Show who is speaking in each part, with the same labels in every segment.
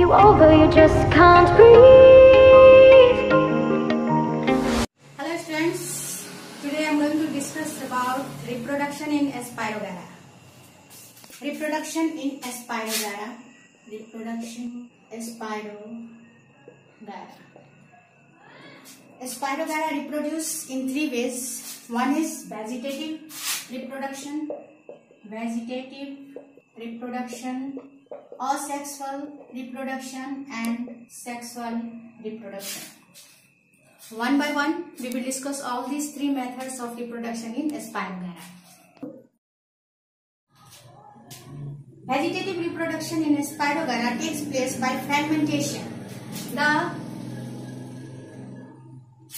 Speaker 1: you over, you just can't breathe.
Speaker 2: Hello students, today I am going to discuss about reproduction in Spirogyra. Reproduction in Spirogyra. Reproduction Spirogyra. Spirogyra reproduce in three ways. One is vegetative reproduction, asexual reproduction, and sexual reproduction. One by one, we will discuss all these three methods of reproduction in Spirogyra. Vegetative reproduction in Spirogyra takes place by fragmentation.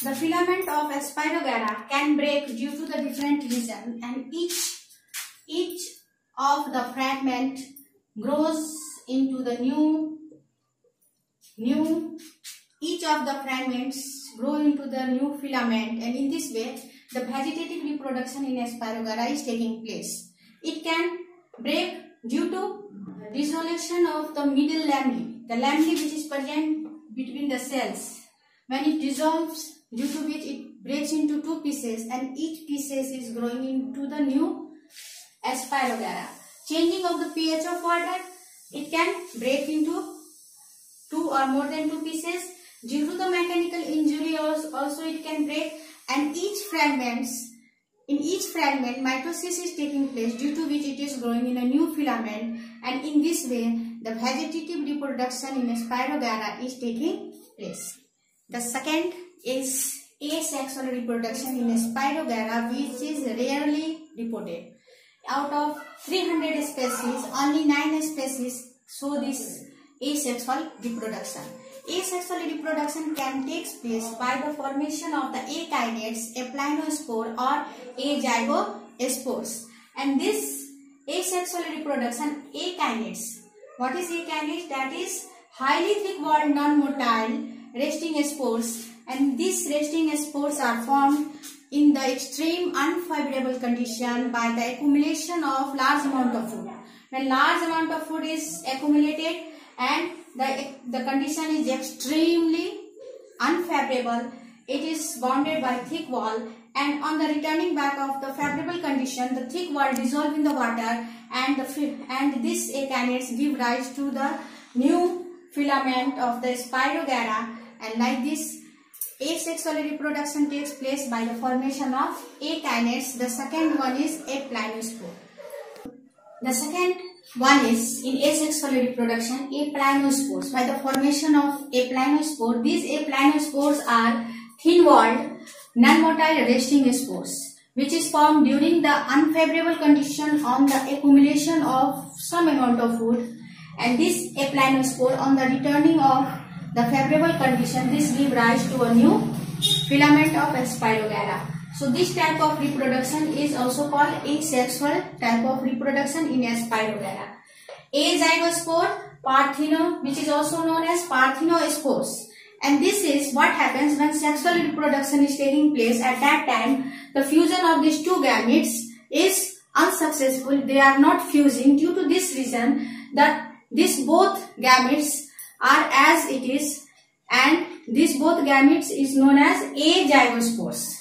Speaker 2: The filament of Spirogyra can break due to the different reasons, and each of the fragment grows into the each of the fragments grow into the new filament, and in this way the vegetative reproduction in Spirogyra is taking place. It can break due to dissolution of the middle lamella, the lamella which is present between the cells. When it dissolves, due to which it breaks into two pieces, and each pieces is growing into the new Spirogyra. Changing of the pH of water, it can break into two or more than two pieces. Due to the mechanical injury also it can break, and in each fragment mitosis is taking place, due to which it is growing in a new filament, and in this way the vegetative reproduction in Spirogyra is taking place. The second is asexual reproduction in Spirogyra, which is rarely reported. Out of 300 species, only 9 species show this asexual reproduction. Asexual reproduction can take place by the formation of the akinets, aplanospore or azygospores. And this asexual reproduction, akinets, what is akinets? That is highly thick-walled non-motile resting spores, and these resting spores are formed in the extreme unfavorable condition by the accumulation of large amount of food. When large amount of food is accumulated and the condition is extremely unfavorable, it is bounded by thick wall, and on the returning back of the favorable condition, the thick wall dissolve in the water, and this akinets give rise to the new filament of the Spirogyra, and like this asexual reproduction takes place by the formation of akinets. The second one is aplanospore. The second one is in asexual reproduction, aplanospores. By the formation of aplanospore, these aplanospores are thin-walled non-motile resting spores, which is formed during the unfavorable condition on the accumulation of some amount of food, and this aplanospore on the returning of the favorable condition, this give rise to a new filament of Spirogyra. So this type of reproduction is also called asexual type of reproduction in Spirogyra. Azygospore, partheno, which is also known as parthenospores. And this is what happens when sexual reproduction is taking place. At that time, the fusion of these two gametes is unsuccessful. They are not fusing. Due to this reason, that these both gametes are as it is, and these both gametes is known as azygospores.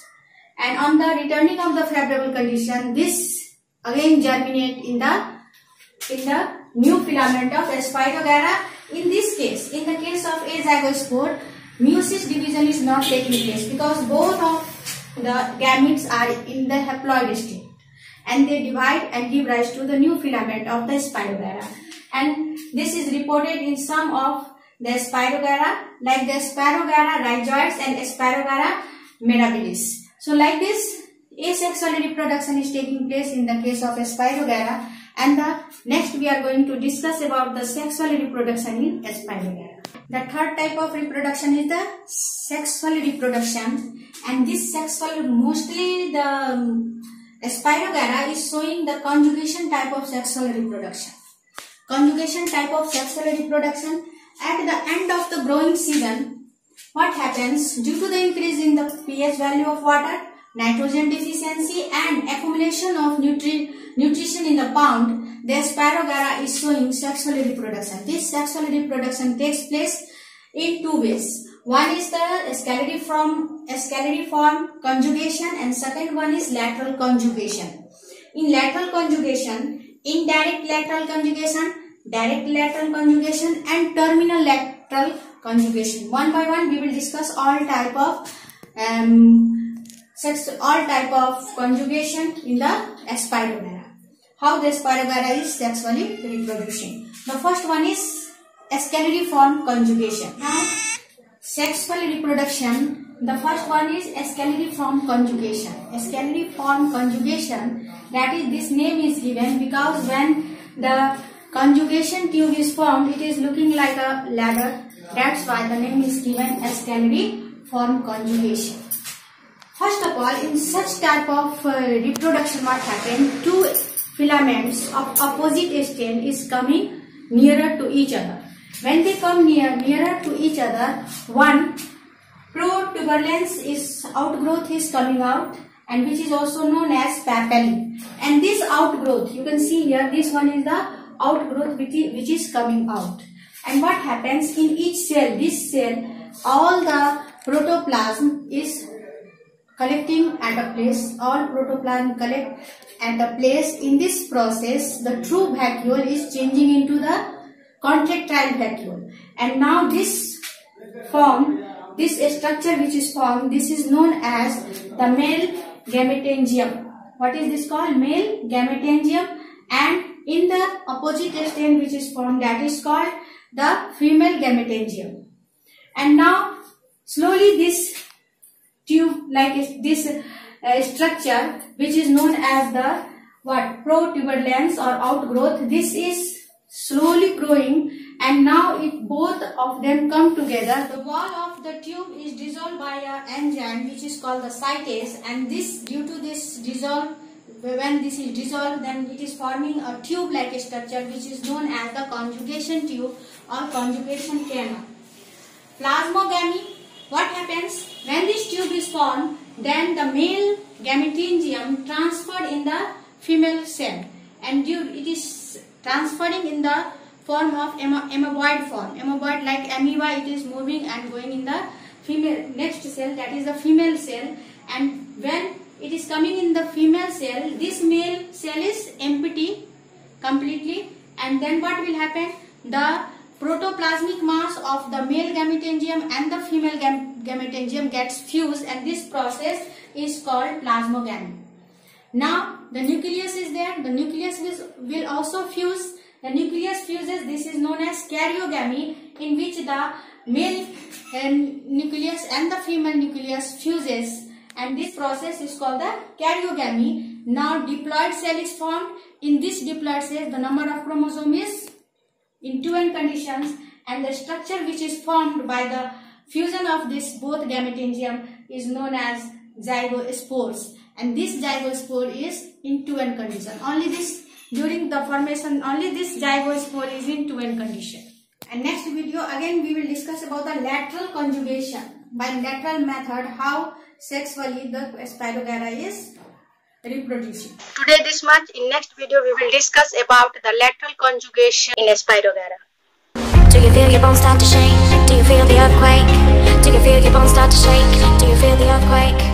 Speaker 2: And on the returning of the favorable condition, this again germinate in the new filament of Spirogyra. In this case, in the case of azygospore, meiosis division is not taking place because both of the gametes are in the haploid state, and they divide and give rise to the new filament of the Spirogyra. And this is reported in some of the Spirogyra, like the Spirogyra rhizoides and Spirogyra mirabilis. So like this, asexual reproduction is taking place in the case of Spirogyra, and next we are going to discuss about the sexual reproduction in Spirogyra. The third type of reproduction is the sexual reproduction, and this sexual, mostly the Spirogyra is showing the conjugation type of sexual reproduction. Conjugation type of sexual reproduction, at the end of the growing season, what happens? Due to the increase in the pH value of water, nitrogen deficiency and accumulation of nutrition in the pond, the Spirogara is showing sexual reproduction. This sexual reproduction takes place in two ways. One is the scalariform conjugation and second one is lateral conjugation. In lateral conjugation, indirect lateral conjugation, direct lateral conjugation and terminal lateral conjugation. One by one we will discuss all type of conjugation in the Spirogara. How the Spirogara is sexually reproducing. The first one is scalariform conjugation. Now, sexual reproduction, the first one is scalariform conjugation. Scalariform conjugation, that is, this name is given because when the conjugation tube is formed, it is looking like a ladder. That's why the name is given scalariform conjugation. First of all, in such type of reproduction, what happened? Two filaments of opposite stem is coming nearer to each other. When they come nearer to each other, one protuberance is outgrowth is coming out, and which is also known as papillae. And this outgrowth, you can see here, this one is the outgrowth which is coming out. And what happens in each cell? This cell, all the protoplasm is collecting at a place. All protoplasm collect at a place. In this process, the true vacuole is changing into the contractile vacuole. And now this structure which is formed, this is known as the male gametangium. What is this called? Male gametangium. And in the opposite stem which is formed, that is called the female gametangium. And now slowly this tube, like this structure which is known as the protuberance or outgrowth, this is slowly growing, and now both of them come together. The wall of the tube is dissolved by an enzyme which is called the cytase, and this, due to this dissolve, when this is dissolved, then it is forming a tube-like structure which is known as the conjugation tube or conjugation canal. Plasmogamy. What happens when this tube is formed? Then the male gametangium transferred in the female cell, and it is transferring in the form of amoeboid form. Amoeboid, like amoeba, it is moving and going in the female next cell, that is the female cell. And when it is coming in the female cell, this male cell is empty completely, and then what will happen? The protoplasmic mass of the male gametangium and the female gametangium gets fused, and this process is called plasmogamy. Now the nucleus is there. The nucleus will also fuse. The nucleus fuses. This is known as karyogamy, in which the male nucleus and the female nucleus fuses, and this process is called the karyogamy. Now diploid cell is formed. In this diploid cell, the number of chromosomes is in 2n conditions, and the structure which is formed by the fusion of this both gametangium is known as zygospores. And this zygospore is in 2n condition. Only this, during the formation, only this zygospore is in 2n condition. And next video again we will discuss about the lateral conjugation. By lateral method, how sexually the Spirogara is reproducing. Today this much. In next video we will discuss about the lateral conjugation in Spirogara.
Speaker 1: Do you feel your bones start to shake? Do you feel the earthquake? Do you feel your bones start to shake? Do you feel the earthquake?